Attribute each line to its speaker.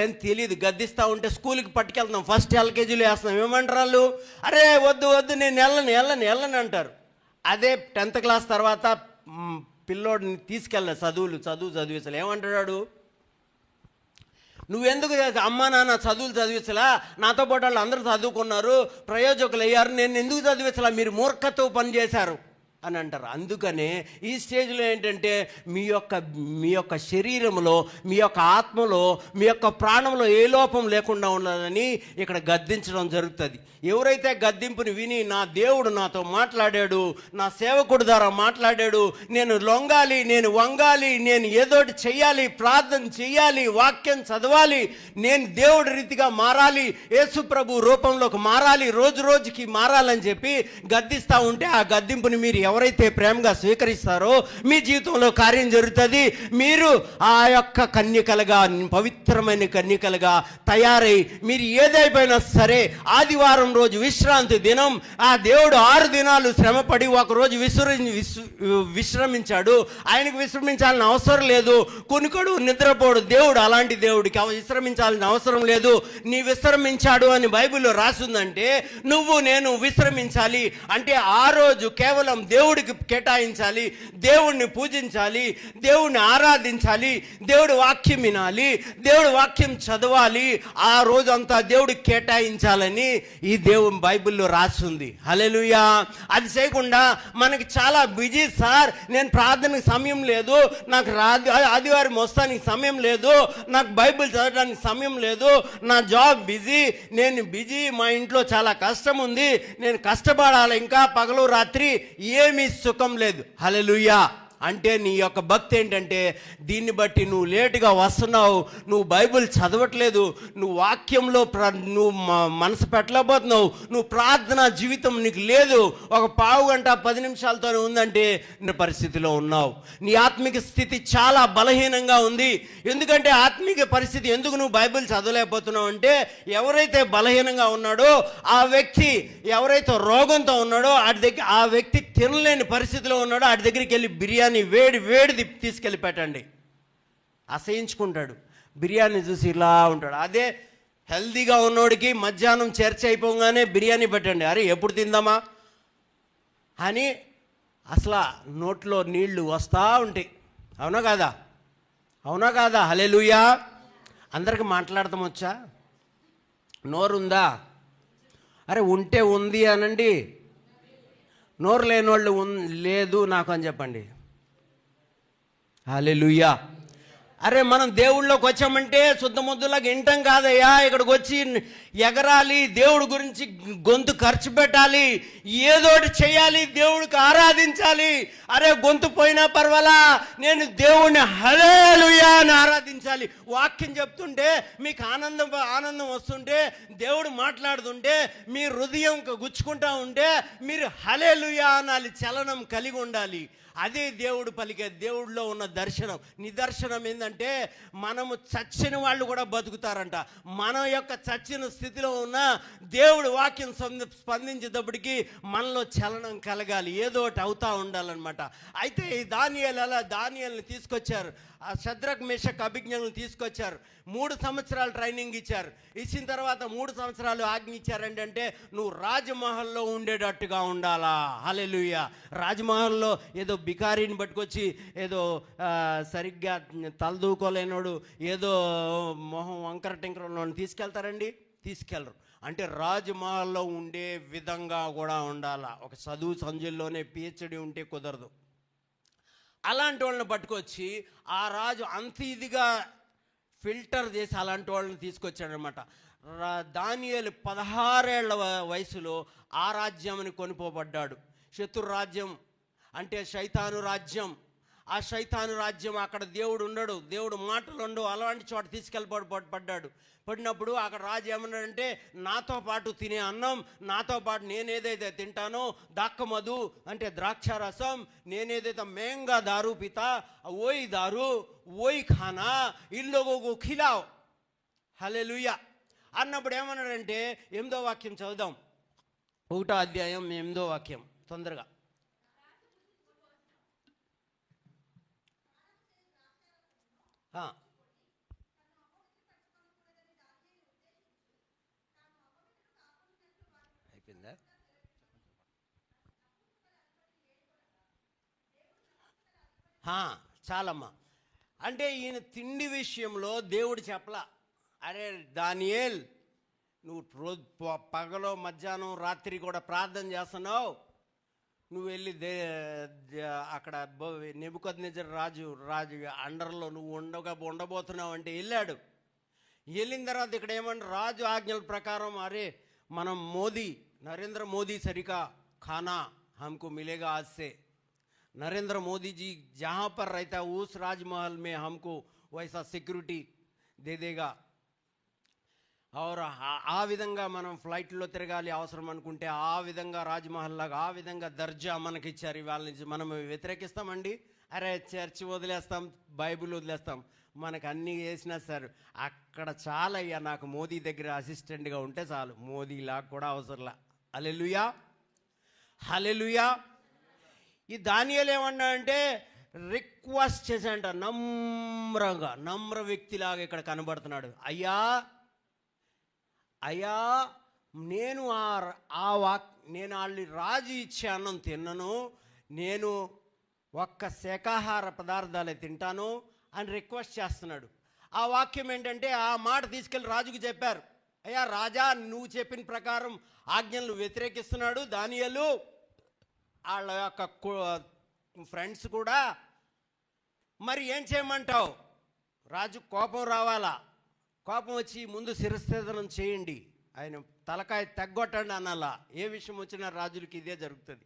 Speaker 1: ఏం తెలియదు. గద్దిస్తూ ఉంటే స్కూల్కి పట్టుకెళ్తున్నాం, ఫస్ట్ ఎల్కేజీలో వేస్తున్నాం. ఏమంటారు వాళ్ళు? అరే వద్దు వద్దు, నేను వెళ్ళను అంటారు. అదే 10th క్లాస్ తర్వాత పిల్లోడిని తీసుకెళ్ళ చదివించాలి. ఏమంటాడు? నువ్వెందుకు అమ్మా నాన్న చదువులు చదివించలా, నాతో పాటు వాళ్ళు అందరూ చదువుకున్నారు, ప్రయోజకులు అయ్యారు, నేను ఎందుకు చదివించలా, మీరు మూర్ఖత్వ పని చేశారు అని అంటారు. అందుకనే ఈ స్టేజ్లో ఏంటంటే మీ యొక్క శరీరంలో, మీ యొక్క ఆత్మలో, మీ యొక్క ప్రాణంలో ఏ లోపం లేకుండా ఉండాలని ఇక్కడ గద్దించడం జరుగుతుంది. ఎవరైతే గద్దింపుని విని నా దేవుడు నాతో మాట్లాడాడు, నా సేవకుడు ద్వారా మాట్లాడాడు, నేను లొంగాలి, నేను వంగాలి, నేను ఏదోటి చెయ్యాలి, ప్రార్థన చెయ్యాలి, వాక్యం చదవాలి, నేను దేవుడి రీతిగా మారాలి, యేసు ప్రభు రూపంలోకి మారాలి, రోజు రోజుకి మారాలని చెప్పి గద్దిస్తూ ఉంటే ఆ గద్దింపుని మీరు ఎవరైతే ప్రేమగా స్వీకరిస్తారో మీ జీవితంలో కార్యం జరుగుతుంది. మీరు ఆ యొక్క కన్యకలుగా, పవిత్రమైన కన్యకలుగా తయారై మీరు ఏదైపోయినా సరే, ఆదివారం రోజు విశ్రాంతి దినం, ఆ దేవుడు 6 దినాలు శ్రమపడి ఒకరోజు విశ్రమించాడు. ఆయనకు విశ్రమించాలని అవసరం లేదు. కునుకడు నిద్రపోడు దేవుడు అలాంటి దేవుడికి విశ్రమించాలని అవసరం లేదు. నీ విశ్రమించాడు అని బైబిల్లో రాసిందంటే నువ్వు నేను విశ్రమించాలి. అంటే ఆ రోజు కేవలం దేవుడికి కేటాయించాలి, దేవుడిని పూజించాలి, దేవుడిని ఆరాధించాలి, దేవుడి వాక్యం వినాలి, దేవుడి వాక్యం చదవాలి, ఆ రోజంతా దేవుడికి కేటాయించాలని ఈ దేవుని బైబిల్లో రాసింది. హల్లెలూయా. అది చేయకుండా మనకి చాలా బిజీ సార్, నేను ప్రార్థనకి సమయం లేదు, నాకు ఆదివారం వస్తానికి సమయం లేదు, నాకు బైబిల్ చదవడానికి సమయం లేదు, నా జాబ్ బిజీ, నేను బిజీ, మా ఇంట్లో చాలా కష్టం ఉంది, నేను కష్టపడాలి, ఇంకా పగలు రాత్రి, ఏమీ సుఖం లేదు. హల్లెలూయా. అంటే నీ యొక్క భక్తి ఏంటంటే దీన్ని బట్టి నువ్వు లేటుగా వస్తున్నావు, నువ్వు బైబిల్ చదవట్లేదు, నువ్వు వాక్యంలో నువ్వు మనసు పెట్టలేకపోతున్నావు, నువ్వు ప్రార్థనా జీవితం నీకు లేదు, ఒక పావు గంట 10 నిమిషాలతోనే ఉందంటే నీ పరిస్థితిలో ఉన్నావు. నీ ఆత్మిక స్థితి చాలా బలహీనంగా ఉంది. ఎందుకంటే ఆత్మిక పరిస్థితి ఎందుకు నువ్వు బైబిల్ చదవలేకపోతున్నావు అంటే, ఎవరైతే బలహీనంగా ఉన్నాడో ఆ వ్యక్తి, ఎవరైతే రోగంతో ఉన్నాడో ఆ వ్యక్తి తినలేని పరిస్థితిలో ఉన్నాడో వాడి దగ్గరికి వెళ్ళి బిర్యానీ వేడి తీసుకెళ్ళి పెట్టండి, అసహించుకుంటాడు. బిర్యానీ చూసి ఇలా ఉంటాడు. అదే హెల్దీగా ఉన్నోడికి మధ్యాహ్నం చర్చ అయిపోగానే బిర్యానీ పెట్టండి, అరే ఎప్పుడు తిందామా అని అసలు నోట్లో నీళ్లు వస్తూ ఉంటాయి. అవునా కాదా? అవునా కాదా? హల్లెలూయా. అందరికి మాట్లాడతాం వచ్చా? నోరుందా? అరే ఉంటే ఉంది అనండి. నోరు లేని వాళ్ళు లేదు నాకు అని చెప్పండి. హల్లెలూయా. అరే మనం దేవుళ్ళలోకి వచ్చామంటే శుద్ధ ముద్దులాగా వింటాం కాదయ్యా, ఇక్కడికి వచ్చి ఎగరాలి, దేవుడి గురించి గొంతు ఖర్చు పెట్టాలి, ఏదోటి చేయాలి, దేవుడికి ఆరాధించాలి. అరే గొంతు పోయినా పర్వాలా, నేను దేవుడిని హల్లెలూయా అని ఆరాధించాలి. వాక్యం చెప్తుంటే మీకు ఆనందం వస్తుంటే, దేవుడు మాట్లాడుతుంటే మీ హృదయం గుచ్చుకుంటా ఉంటే మీరు హల్లెలూయా అనాలి, చలనం కలిగి ఉండాలి. అదే దేవుడు పలికే దేవుడిలో ఉన్న దర్శనం. నిదర్శనం ఏంటంటే మనము చచ్చిన వాళ్ళు కూడా బతుకుతారంట. మన యొక్క చచ్చిన స్థితిలో ఉన్న దేవుడు వాక్యం స్పందించేటప్పటికి మనలో చలనం కలగాలి, ఏదో ఒకటి అవుతూ ఉండాలన్నమాట. అయితే ఈ దానియేలుని తీసుకొచ్చారు, ఆ షద్రక్ మేషక్ అభిజ్ఞలను తీసుకొచ్చారు. 3 సంవత్సరాలు ట్రైనింగ్ ఇచ్చారు. ఇచ్చిన తర్వాత 3 సంవత్సరాలు ఆజ్ఞ ఇచ్చారంటే నువ్వు రాజమహల్లో ఉండేటట్టుగా ఉండాలా. హల్లెలూయా. రాజమహల్లో ఏదో బికారిని పట్టుకొచ్చి ఏదో సరిగ్గా తలదూకోలేనోడు, ఏదో మొహం వంకర టింకరలోని తీసుకెళ్తారండి? తీసుకెళ్ళరు. అంటే రాజమహల్లో ఉండే విధంగా కూడా ఉండాలా. ఒక చదువు సంజుల్లోనే PhD ఉంటే కుదరదు. అలాంటి వాళ్ళని పట్టుకొచ్చి ఆ రాజు అంత ఇదిగా ఫిల్టర్ చేసి అలాంటి వాళ్ళని తీసుకొచ్చాడనమాట. దానియేలు 16 ఏళ్ల వయసులో ఆ రాజ్యాన్ని కొనిపోబడ్డాడు. శత్రు రాజ్యం అంటే శైతాను రాజ్యం. ఆ శైతాను రాజ్యం, అక్కడ దేవుడు ఉండడు, దేవుడు మాటలు ఉండవు, అలాంటి చోట తీసుకెళ్ళబడ్డాడు. పడినప్పుడు అక్కడ రాజు ఏమన్నాడంటే, నాతో పాటు తినే అన్నం, నాతో పాటు నేనేదైతే తింటానో దాక్కమధు అంటే ద్రాక్షారసం, నేనేదైతే మేంగా దారు పితా ఓయి దారు ఓయి ఖానా ఇన్ లోగోకు ఖిలావ్. హల్లెలూయా అన్నప్పుడు ఏమన్నాడంటే, 8వ వాక్యం చదువుదాం. 1వ అధ్యాయం 8వ వాక్యం తొందరగా. అయిపోయిందా? చాలమ్మా. అంటే ఈయన తిండి విషయంలో దేవుడు చెప్పలా, అరే దానియేల్ నువ్వు రోజు పగలో మధ్యాహ్నం రాత్రి కూడా ప్రార్థన చేస్తున్నావు, నువ్వు వెళ్ళి అక్కడ నెబుకద్నెజర్ రాజు అండర్లో నువ్వు ఉండబోతున్నావు అంటే వెళ్ళాడు. వెళ్ళిన తర్వాత ఇక్కడ ఏమంటే రాజు ఆజ్ఞల ప్రకారం, అరే మనం నరేంద్ర మోదీ సరికా खाना हमको मिलेगा आज से, नरेंद्र मोदी जी जहाँ पर रहता है उस राजमहल में हमको वैसा सिक्योरिटी दे देगा. और ఆ విధంగా మనం ఫ్లైట్లో తిరగాలి అవసరం అనుకుంటే ఆ విధంగా రాజ్మహల్ లాగా ఆ విధంగా దర్జా మనకి ఇచ్చారు. ఇవాళ నుంచి మనం వ్యతిరేకిస్తామండి, అరే చర్చి వదిలేస్తాం, బైబిల్ వదిలేస్తాం, మనకు అన్నీ వేసినా సార్ అక్కడ చాలయ్యా, నాకు మోదీ దగ్గర అసిస్టెంట్గా ఉంటే చాలు, మోదీలా కూడా అవసరంలా. హల్లెలూయా హల్లెలూయా. ఈ దానియేలు ఏమన్నా అంటే రిక్వెస్ట్ చేశాడంట, నమ్ర వ్యక్తిలాగా ఇక్కడ కనబడుతున్నాడు. అయ్యా నేను నేను వాళ్ళు రాజు ఇచ్చే అన్నం తిన్నను, నేను ఒక్క శాకాహార పదార్థాలే తింటాను అని రిక్వెస్ట్ చేస్తున్నాడు. ఆ వాక్యం ఏంటంటే ఆ మాట తీసుకెళ్ళి రాజుకు చెప్పారు, అయ్యా రాజా నువ్వు చెప్పిన ప్రకారం ఆజ్ఞలను వ్యతిరేకిస్తున్నాడు దానియేలు, వాళ్ళ యొక్క ఫ్రెండ్స్ కూడా, మరి ఏం చేయమంటావు? రాజు కోపం రావాలా, కోపం వచ్చి ముందు శిరస్థేదనం చేయండి, ఆయన తలకాయ తగ్గొట్టండి అనాలా. ఏ విషయం వచ్చినా రాజులకి ఇదే జరుగుతుంది.